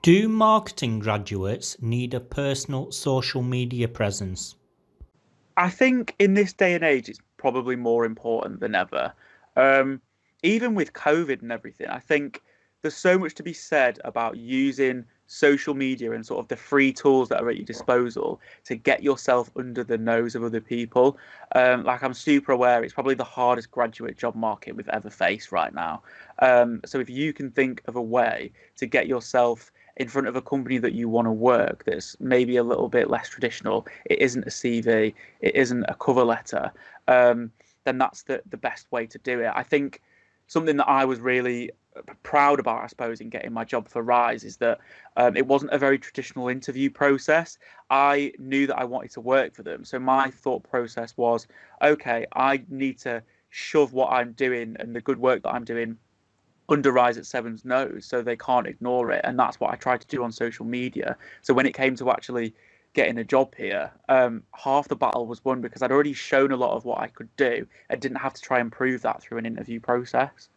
Do marketing graduates need a personal social media presence? I think in this day and age, it's probably more important than ever. Um, Even with COVID and everything, I think there's so much to be said about using social media and sort of the free tools that are at your disposal to get yourself under the nose of other people. Like I'm super aware, it's probably the hardest graduate job market we've ever faced right now. So if you can think of a way to get yourself in front of a company that you want to work that's maybe a little bit less traditional, it isn't a CV, it isn't a cover letter, then that's the best way to do it. I think something that I was really proud about, I suppose, in getting my job for Rise is that it wasn't a very traditional interview process. I knew that I wanted to work for them. So my thought process was, okay, I need to shove what I'm doing and the good work that I'm doing under Rise at Seven's nose so they can't ignore it. And that's what I tried to do on social media. So when it came to actually getting a job here, half the battle was won because I'd already shown a lot of what I could do. I didn't have to try and prove that through an interview process.